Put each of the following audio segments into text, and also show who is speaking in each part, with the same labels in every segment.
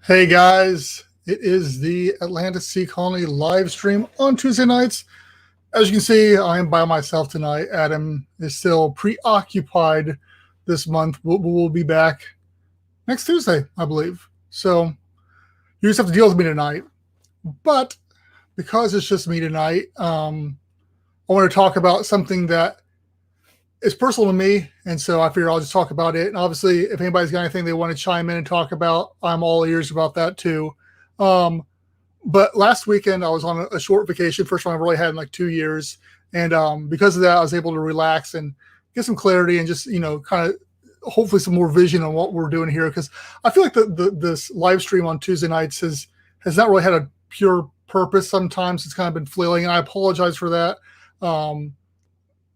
Speaker 1: Hey guys, it is the Atlantic Sea Colony live stream on Tuesday nights. As you can see, I am by myself tonight. Adam is still preoccupied this month. We'll be back next Tuesday, I believe. So you just have to deal with me tonight. But because it's just me tonight, I want to talk about something that is personal to me. And so I figure I'll just talk about it. And obviously, if anybody's got anything they want to chime in and talk about, I'm all ears about that too. But last weekend I was on a short vacation, first one I've really had in like 2 years. And because of that, I was able to relax and get some clarity and just, kind of hopefully some more vision on what we're doing here. Because I feel like this live stream on Tuesday nights has not really had a pure purpose. Sometimes it's kind of been flailing, and I apologize for that.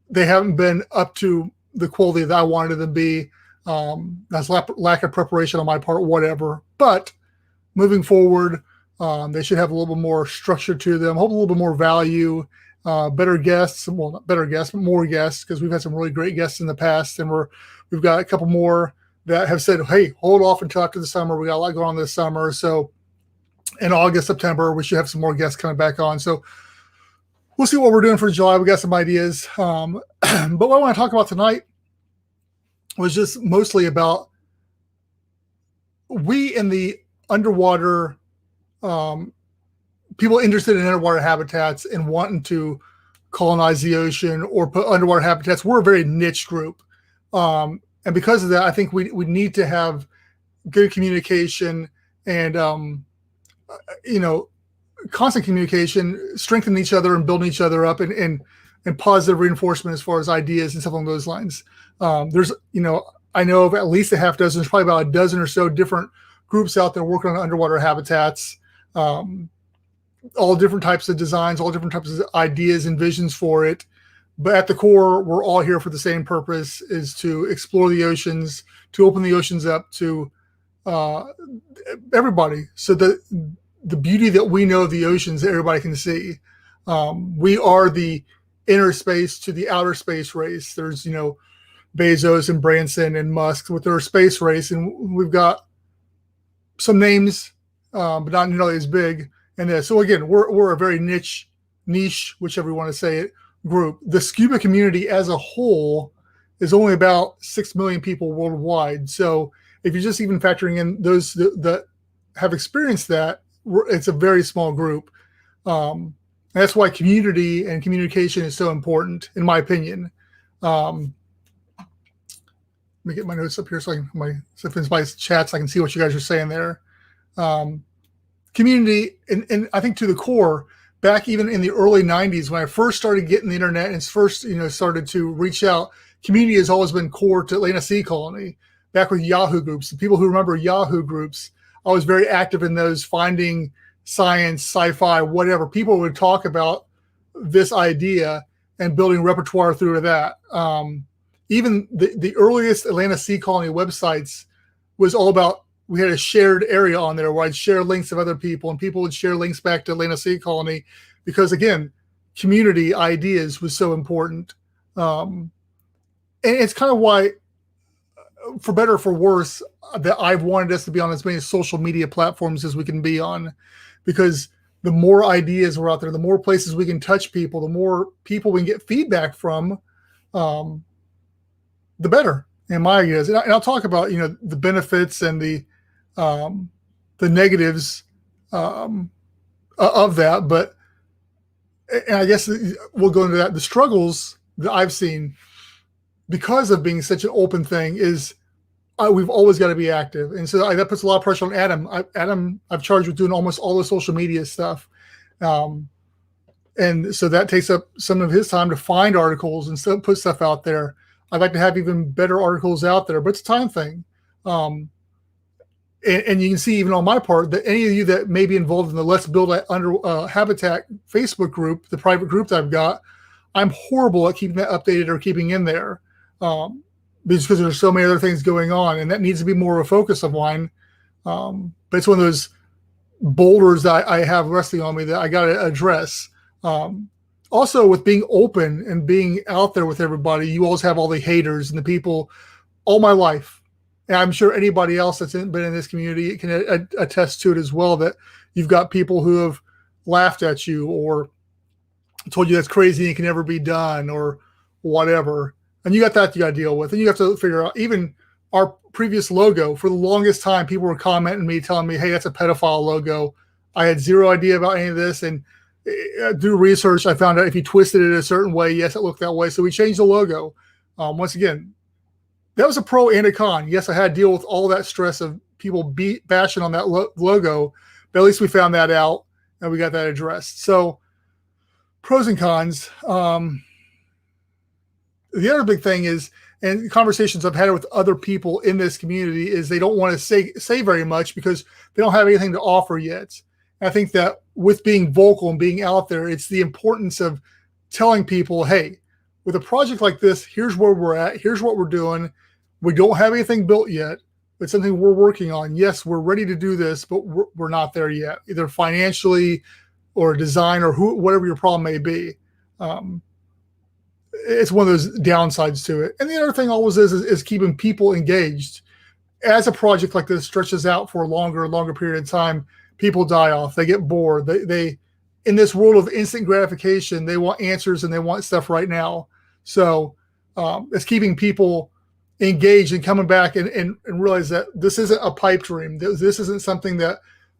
Speaker 1: They haven't been up to the quality that I wanted them to be. That's lack of preparation on my part, whatever. But moving forward, they should have a little bit more structure to them, hope a little bit more value, better guests. Well, not better guests, but more guests, because we've had some really great guests in the past, and we've got a couple more that have said, hey, hold off until after the summer. We got a lot going on this summer. So in August, September, we should have some more guests coming back on. So we'll see what we're doing for July. We got some ideas. But what I want to talk about tonight was just mostly about we in the underwater, people interested in underwater habitats and wanting to colonize the ocean or put underwater habitats. We're a very niche group. And because of that, I think we need to have good communication and, constant communication, strengthening each other and building each other up and positive reinforcement as far as ideas and stuff along those lines. There's, I know of at least a half dozen, there's probably about a dozen or so different groups out there working on underwater habitats, all different types of designs, all different types of ideas and visions for it. But at the core, we're all here for the same purpose, is to explore the oceans, to open the oceans up to everybody, so that the beauty that we know of the oceans, that everybody can see. We are the inner space to the outer space race. There's, Bezos and Branson and Musk with their space race, and we've got some names, but not nearly as big. And so again, we're a very niche, whichever you want to say it, group. The scuba community as a whole is only about 6 million people worldwide. So if you're just even factoring in those that have experienced that, it's a very small group. And that's why community and communication is so important, in my opinion. Let me get my notes up here so if it's my chats, I can see what you guys are saying there. Community, and I think to the core, back even in the early 90s, when I first started getting the internet and first, started to reach out, community has always been core to Atlantic Sea Colony. Back with Yahoo groups, the people who remember Yahoo groups, I was very active in those, finding science, sci-fi, whatever. People would talk about this idea and building repertoire through that. Even the earliest Atlantic Sea Colony websites was all about, we had a shared area on there where I'd share links of other people, and people would share links back to Atlantic Sea Colony because, again, community ideas was so important. And it's kind of why, for better or for worse, that I've wanted us to be on as many social media platforms as we can be on, because the more ideas are out there, the more places we can touch people, the more people we can get feedback from, the better, in my ideas. And I'll talk about, the benefits and the negatives of that. But, and I guess we'll go into that. The struggles that I've seen because of being such an open thing is we've always got to be active. And so that puts a lot of pressure on Adam. I've charged with doing almost all the social media stuff. And so that takes up some of his time to find articles and still put stuff out there. I'd like to have even better articles out there, but it's a time thing. And you can see even on my part that any of you that may be involved in the Let's Build a Habitat Facebook group, the private group that I've got, I'm horrible at keeping that updated or keeping in there. Because there's so many other things going on, and that needs to be more of a focus of mine. But it's one of those boulders that I have resting on me that I got to address. Also, with being open and being out there with everybody, you always have all the haters and the people. All my life, And I'm sure anybody else that's been in this community can attest to it as well, that you've got people who have laughed at you or told you that's crazy and it can never be done or whatever. And you got that you got to deal with. And you have to figure out, even our previous logo, for the longest time, people were commenting me, telling me, hey, that's a pedophile logo. I had zero idea about any of this. And through research, I found out if you twisted it a certain way, yes, it looked that way. So we changed the logo. Once again, that was a pro and a con. Yes, I had to deal with all that stress of people bashing on that logo, but at least we found that out and we got that addressed. So pros and cons. The other big thing is, and conversations I've had with other people in this community, is they don't want to say very much because they don't have anything to offer yet. And I think that with being vocal and being out there, it's the importance of telling people, hey, with a project like this, here's where we're at. Here's what we're doing. We don't have anything built yet. It's something we're working on. Yes, we're ready to do this, but we're not there yet, either financially or design or whatever your problem may be. It's one of those downsides to it. And the other thing always is keeping people engaged. As a project like this stretches out for a longer period of time, people die off. They get bored. They in this world of instant gratification, they want answers and they want stuff right now. So it's keeping people engaged and coming back and realize that this isn't a pipe dream. This isn't something that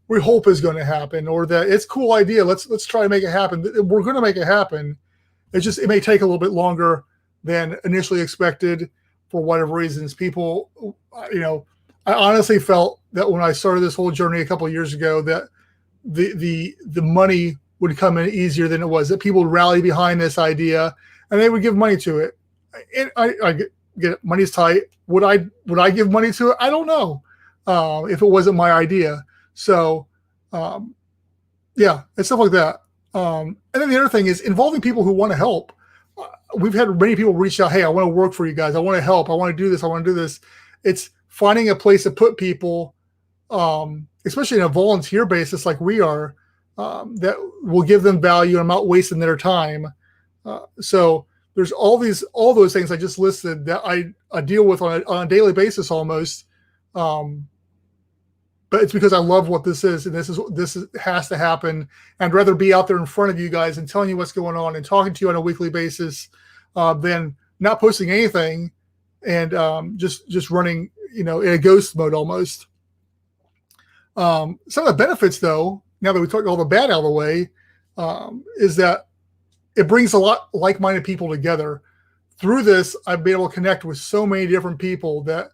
Speaker 1: we hope is going to happen, or that it's a cool idea. Let's try to make it happen. We're going to make it happen. It may take a little bit longer than initially expected for whatever reasons. People, I honestly felt that when I started this whole journey a couple of years ago, that the money would come in easier than it was, that people would rally behind this idea and they would give money to it. And I get it, money's tight. Would I give money to it? I don't know if it wasn't my idea. So yeah, and stuff like that. And then the other thing is involving people who want to help. We've had many people reach out, hey, I want to work for you guys. I want to help. I want to do this. I want to do this. It's finding a place to put people, especially in a volunteer basis like we are, that will give them value and not wasting their time. So there's all those things I just listed that I deal with on a daily basis almost. But it's because I love what this is, and this has to happen. I'd rather be out there in front of you guys and telling you what's going on and talking to you on a weekly basis than not posting anything and just running, in a ghost mode almost. Some of the benefits, though, now that we took all the bad out of the way, is that it brings a lot like-minded people together. Through this, I've been able to connect with so many different people that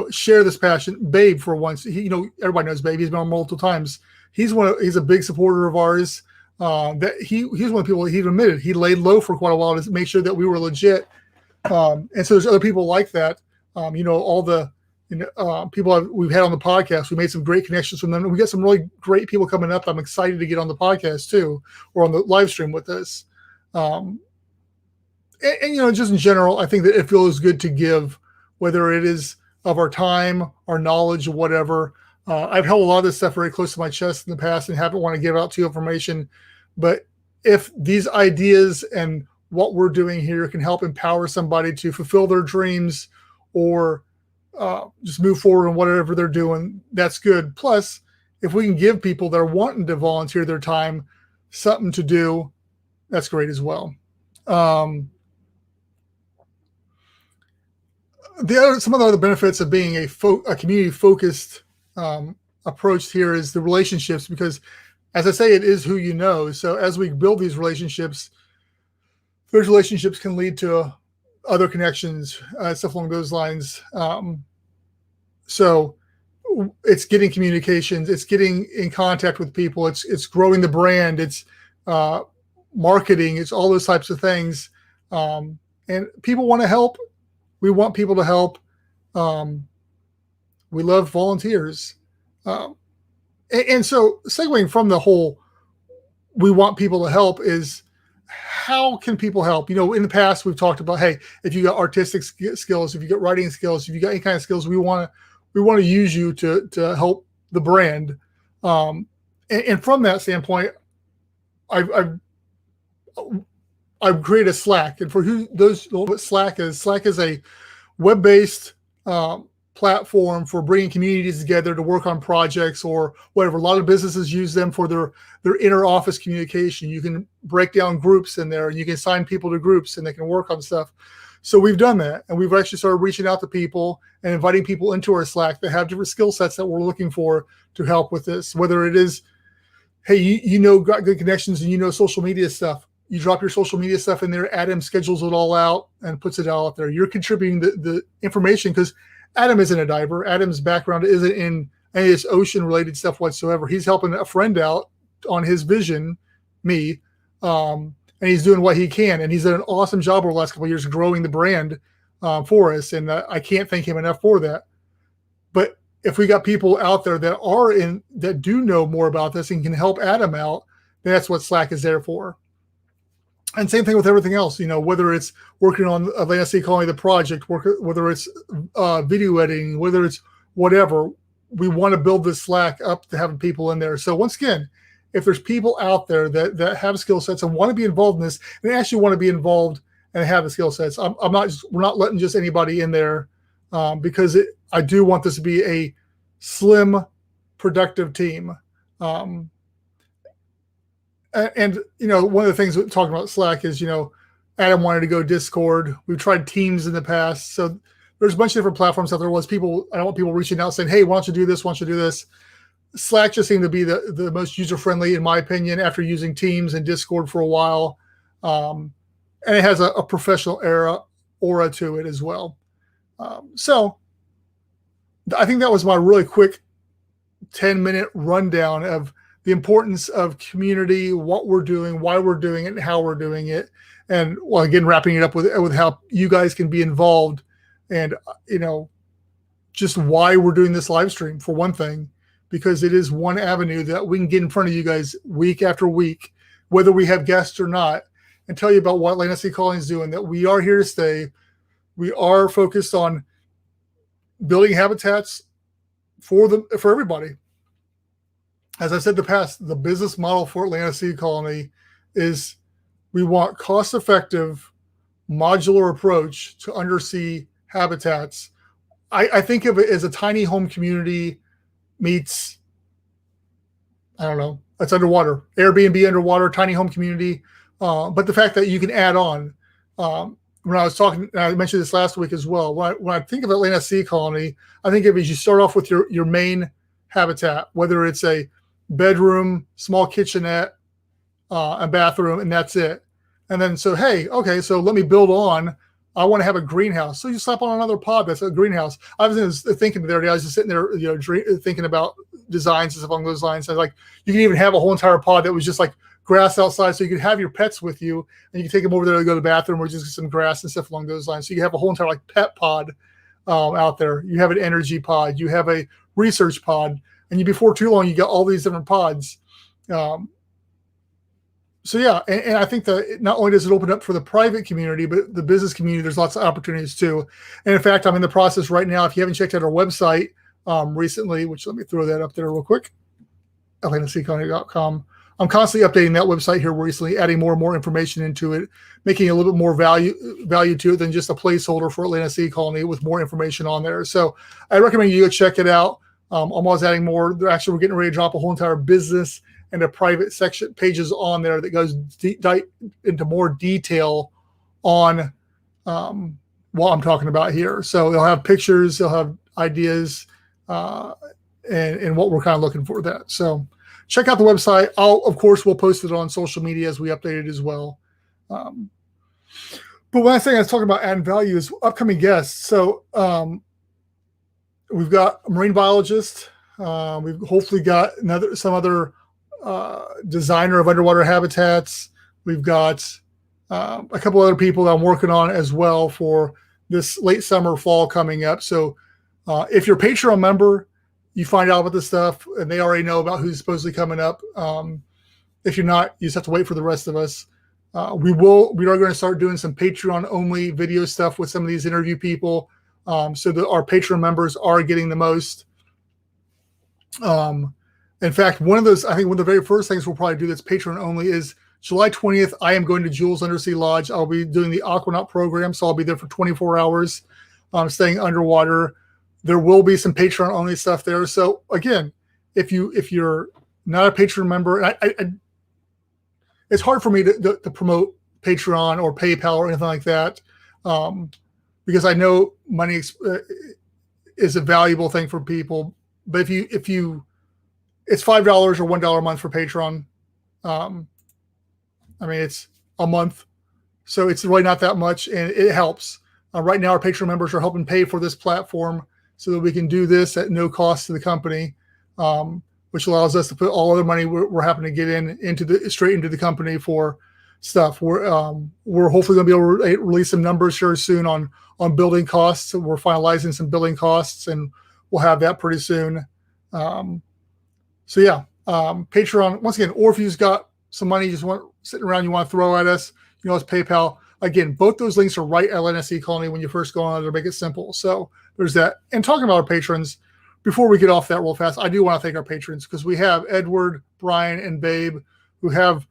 Speaker 1: share this passion. Babe, for once, everybody knows Babe. He's been on multiple times. He's a big supporter of ours. That he's one of the people, he admitted he laid low for quite a while to make sure that we were legit. And so there's other people like that. All the people we've had on the podcast, we made some great connections from them. And we got some really great people coming up. I'm excited to get on the podcast too, or on the live stream with us. And just in general, I think that it feels good to give, whether it is of our time, our knowledge, or whatever. I've held a lot of this stuff very close to my chest in the past and haven't want to give out too information. But if these ideas and what we're doing here can help empower somebody to fulfill their dreams or just move forward in whatever they're doing, that's good. Plus, if we can give people that are wanting to volunteer their time something to do, that's great as well. Some of the other benefits of being a community-focused approach here is the relationships, because, as I say, it is who you know. So as we build these relationships, those relationships can lead to other connections, stuff along those lines. So it's getting communications, it's getting in contact with people, it's growing the brand, it's marketing, it's all those types of things. And people want to help. We want people to help. We love volunteers. And so segueing from the whole, we want people to help, is how can people help? In the past, we've talked about, hey, if you got artistic skills, if you got writing skills, if you got any kind of skills, we want to use you to help the brand. And from that standpoint, I've created a Slack. And for those know what Slack is a web-based platform for bringing communities together to work on projects or whatever. A lot of businesses use them for their inner office communication. You can break down groups in there, and you can assign people to groups, and they can work on stuff. So we've done that, and we've actually started reaching out to people and inviting people into our Slack that have different skill sets that we're looking for to help with this. Whether it is, hey, you know, got good connections and you know social media stuff. You drop your social media stuff in there. Adam schedules it all out and puts it all out there. You're contributing the information because Adam isn't a diver. Adam's background isn't in any of this ocean-related stuff whatsoever. He's helping a friend out on his vision, me, and he's doing what he can. And he's done an awesome job over the last couple of years growing the brand for us, and I can't thank him enough for that. But if we got people out there that do know more about this and can help Adam out, then that's what Slack is there for. And same thing with everything else, you know, whether it's working on Atlanta Sea Colony, the project, whether it's video editing, whether it's whatever, we want to build this Slack up to having people in there. So once again, if there's people out there that have skill sets and want to be involved in this and actually want to be involved and have the skill sets, we're not letting just anybody in there because I do want this to be a slim, productive team. And, you know, one of the things we're talking about Slack is, you know, Adam wanted to go Discord. We've tried Teams in the past. So there's a bunch of different platforms out there. I don't want people reaching out saying, hey, why don't you do this? Why don't you do this? Slack just seemed to be the most user-friendly, in my opinion, after using Teams and Discord for a while. And it has a professional aura to it as well. So I think that was my really quick 10-minute rundown of the importance of community, what we're doing, why we're doing it, and how we're doing it. And, well, again, wrapping it up with how you guys can be involved and, you know, just why we're doing this live stream, for one thing, because it is one avenue that we can get in front of you guys week after week, whether we have guests or not, and tell you about what Atlanta Sea Colony is doing, that we are here to stay. We are focused on building habitats for everybody. As I said in the past, the business model for Atlanta Sea Colony is we want cost-effective, modular approach to undersea habitats. I think of it as a tiny home community meets, I don't know, it's underwater. Airbnb underwater, tiny home community. But the fact that you can add on. When I was talking, I mentioned this last week as well. When I think of Atlanta Sea Colony, I think of it as you start off with your main habitat, whether it's a bedroom, small kitchenette, a bathroom, and that's it. And then so let me build on. I want to have a greenhouse. So you slap on another pod that's a greenhouse. I was thinking the other day, I was just sitting there, you know, thinking about designs and stuff along those lines. I was like, you can even have a whole entire pod that was just like grass outside, so you could have your pets with you, and you can take them over there to go to the bathroom or just get some grass and stuff along those lines. So you have a whole entire like pet pod out there. You have an energy pod. You have a research pod. And before too long, you got all these different pods. So yeah, and I think that not only does it open up for the private community, but the business community, there's lots of opportunities too. And in fact, I'm in the process right now. If you haven't checked out our website recently, which let me throw that up there real quick, atlantaseacolony.com. I'm constantly updating that website here recently, adding more and more information into it, making a little bit more value to it than just a placeholder for Atlanta Sea Colony with more information on there. So I recommend you go check it out. I'm always adding more. We're getting ready to drop a whole entire business and a private section pages on there that goes into more detail on what I'm talking about here. So they'll have pictures, they'll have ideas, and what we're kind of looking for that. So check out the website. We'll post it on social media as we update it as well. But one thing I was talking about adding value is upcoming guests. So we've got a marine biologist. We've hopefully got some other designer of underwater habitats. We've got a couple other people that I'm working on as well for this late summer, fall coming up. So if you're a Patreon member, you find out about this stuff, and they already know about who's supposedly coming up. If you're not, you just have to wait for the rest of us. We are going to start doing some Patreon-only video stuff with some of these interview people, so that our Patreon members are getting the most. In fact, one of the very first things we'll probably do that's Patreon-only is July 20th, I am going to Jules Undersea Lodge. I'll be doing the Aquanaut program, so I'll be there for 24 hours, staying underwater. There will be some Patreon only stuff there. So again, if you're not a Patreon member, it's hard for me to promote Patreon or PayPal or anything like that, because I know money is a valuable thing for people. But if you it's $5 or $1 a month for Patreon. I mean, it's a month, so it's really not that much, and it helps. Right now, our Patreon members are helping pay for this platform so that we can do this at no cost to the company, which allows us to put all of the money we're happening to get straight into the company for stuff. We're hopefully going to be able to release some numbers here soon on building costs. We're finalizing some building costs, and we'll have that pretty soon. So yeah, Patreon once again, or if you've got some money you just want sitting around you want to throw at us, it's PayPal. Again, both those links are right at LNSC Colony when you first go on there to make it simple. So there's that. And talking about our patrons, before we get off that real fast, I do want to thank our patrons because we have Edward, Brian, and Babe who have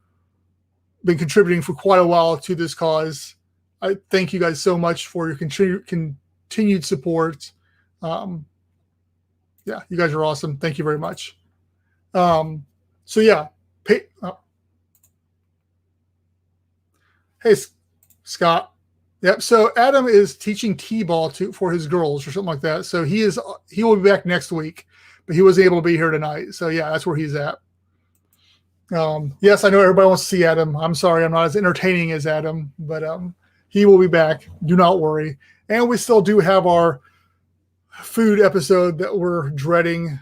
Speaker 1: been contributing for quite a while to this cause. I thank you guys so much for your continued support. Yeah, you guys are awesome. Thank you very much. So yeah, hey, Scott. Yep. So Adam is teaching T-ball for his girls or something like that. So he will be back next week, but he wasn't able to be here tonight. So yeah, that's where he's at. Yes, I know everybody wants to see Adam. I'm sorry, I'm not as entertaining as Adam, but he will be back. Do not worry. And we still do have our food episode that we're dreading.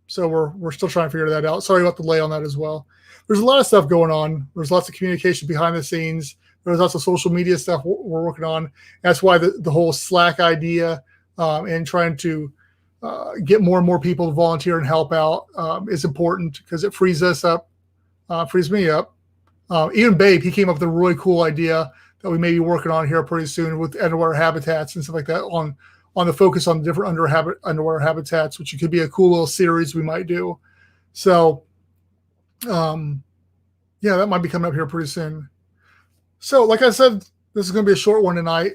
Speaker 1: So we're still trying to figure that out. Sorry about the delay on that as well. There's a lot of stuff going on. There's lots of communication behind the scenes. There's lots of social media stuff we're working on. That's why the whole Slack idea and trying to get more and more people to volunteer and help out is important because it frees us up, frees me up. Even Babe, he came up with a really cool idea that we may be working on here pretty soon with underwater habitats and stuff like that on the focus on different underwater habitats, which could be a cool little series we might do. So, yeah, that might be coming up here pretty soon. So, like I said, this is going to be a short one tonight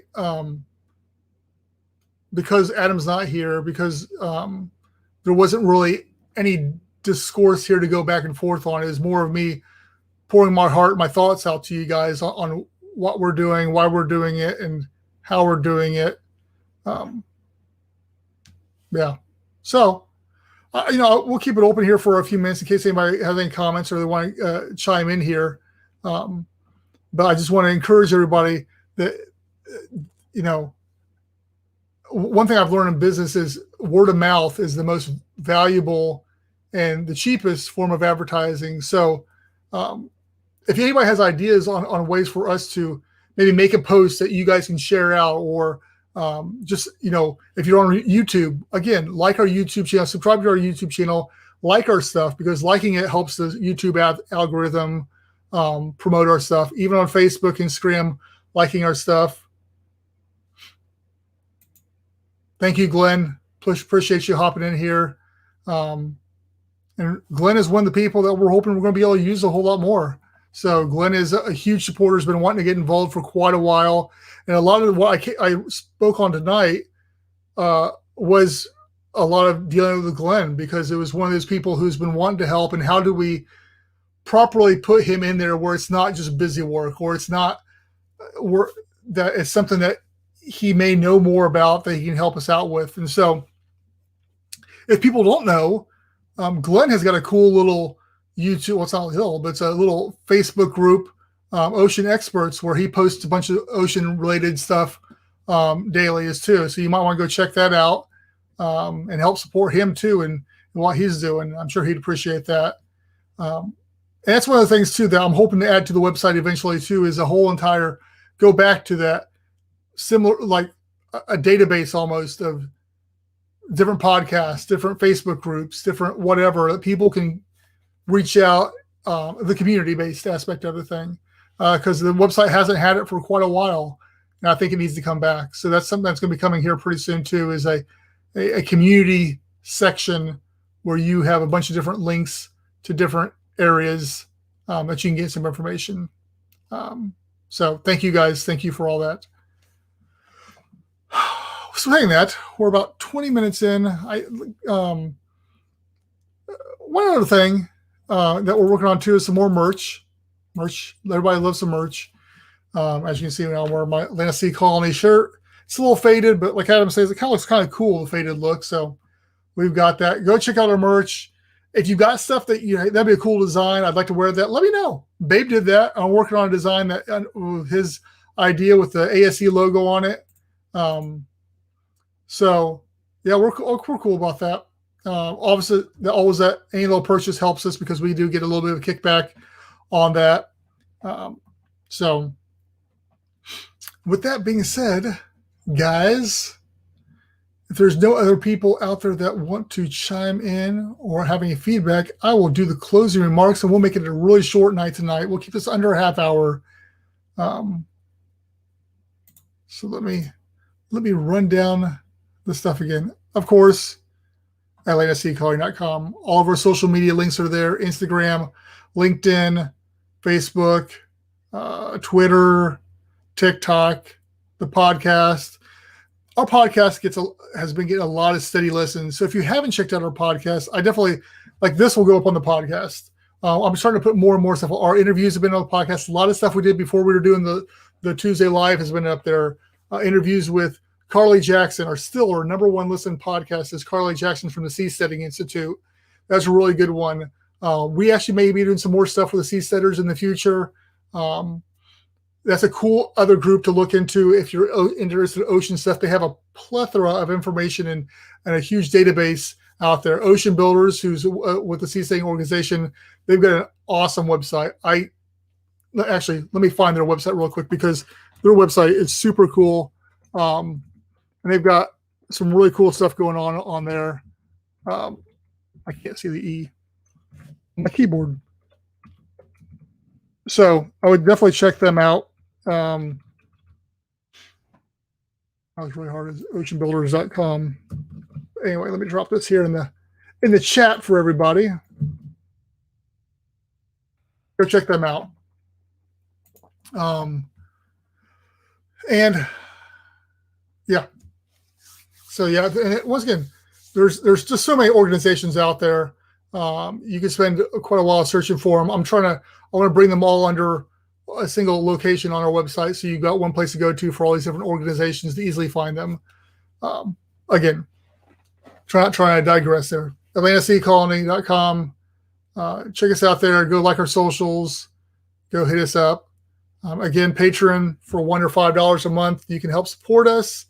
Speaker 1: because Adam's not here, because there wasn't really any discourse here to go back and forth on. It was more of me pouring my heart, my thoughts out to you guys on what we're doing, why we're doing it, and how we're doing it. Yeah. So, we'll keep it open here for a few minutes in case anybody has any comments or they want to chime in here. But I just want to encourage everybody that, one thing I've learned in business is word of mouth is the most valuable and the cheapest form of advertising. So if anybody has ideas on ways for us to maybe make a post that you guys can share out, or just, if you're on YouTube, again, like our YouTube channel, subscribe to our YouTube channel, like our stuff, because liking it helps the YouTube algorithm promote our stuff. Even on Facebook, Instagram, liking our stuff. Thank you, Glenn. Appreciate you hopping in here. And Glenn is one of the people that we're hoping we're going to be able to use a whole lot more. So Glenn is a huge supporter, has been wanting to get involved for quite a while. And a lot of what I spoke on tonight was a lot of dealing with Glenn, because it was one of those people who's been wanting to help. And how do we properly put him in there where it's not just busy work, or it's not work that it's something that he may know more about that he can help us out with. And so if people don't know, Glenn has got a cool little YouTube, well, it's not little, but it's a little Facebook group, Ocean Experts, where he posts a bunch of ocean related stuff daily as too. So you might want to go check that out and help support him too and what he's doing. I'm sure he'd appreciate that. And that's one of the things too that I'm hoping to add to the website eventually too, is a whole entire go back to that similar, like a database almost of different podcasts, different Facebook groups, different whatever that people can reach out, the community-based aspect of the thing, because the website hasn't had it for quite a while, and I think it needs to come back. So that's something that's going to be coming here pretty soon too, is a community section where you have a bunch of different links to different areas that you can get some information. So thank you guys. Thank you for all that. saying that, we're about 20 minutes in. One other thing that we're working on too is some more merch. Everybody loves some merch. As you can see, now I'm wearing my Atlanta Sea Colony shirt. It's a little faded, but like Adam says, it kind of looks kind of cool, the faded look. So we've got that. Go check out our merch. If you got stuff that that'd be a cool design, I'd like to wear that, let me know. Babe did that. I'm working on a design that his idea with the ASC logo on it. So yeah, we're cool about that. Obviously, always that any little purchase helps us because we do get a little bit of a kickback on that. So with that being said, guys, if there's no other people out there that want to chime in or have any feedback, I will do the closing remarks and we'll make it a really short night tonight. We'll keep this under a half hour. So let me run down the stuff again. Of course, AtlantaSeaColony.com. All of our social media links are there: Instagram, LinkedIn, Facebook, Twitter, TikTok, the podcast. Our podcast has been getting a lot of steady listens. So if you haven't checked out our podcast, I definitely this will go up on the podcast. I'm starting to put more and more stuff. Our interviews have been on the podcast. A lot of stuff we did before we were doing the Tuesday Live has been up there. Interviews with Carly Jackson are still our number one listened podcast. Is Carly Jackson from the Seasteading Institute. That's a really good one. We actually may be doing some more stuff with the seasteaders in the future. That's a cool other group to look into if you're interested in ocean stuff. They have a plethora of information and a huge database out there. Ocean Builders, who's with the Seasteading organization, they've got an awesome website. Let me find their website real quick because their website is super cool. And they've got some really cool stuff going on there. I can't see the E on my keyboard. So I would definitely check them out. That was really hard. It's oceanbuilders.com. Anyway, let me drop this here in the chat for everybody. Go check them out. And yeah. So yeah, and once again, there's just so many organizations out there. You can spend quite a while searching for them. I want to bring them all under a single location on our website, so you've got one place to go to for all these different organizations to easily find them. Again, trying to digress there. AtlantaSeaColony.com. Check us out there. Go like our socials. Go hit us up. Again, Patreon for $1 or $5 a month. You can help support us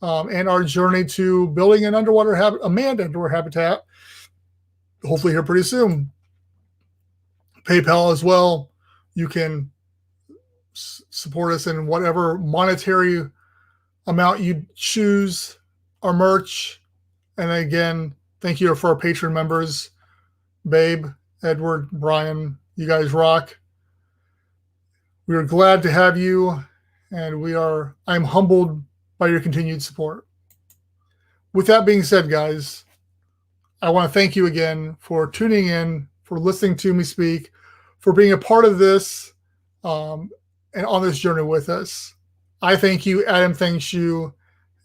Speaker 1: and our journey to building an a manned underwater habitat. Hopefully here pretty soon. PayPal as well. You can support us in whatever monetary amount you choose. Our merch. And again, thank you for our Patreon members. Babe, Edward, Brian, you guys rock. We are glad to have you, and I'm humbled by your continued support. With that being said, guys, I want to thank you again for tuning in, for listening to me speak, for being a part of this and on this journey with us. I thank you. Adam thanks you.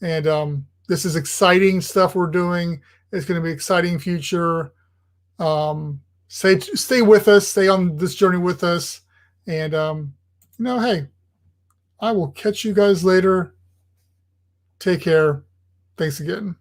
Speaker 1: And this is exciting stuff we're doing. It's going to be an exciting future. Stay with us. Stay on this journey with us. And, hey, I will catch you guys later. Take care. Thanks again.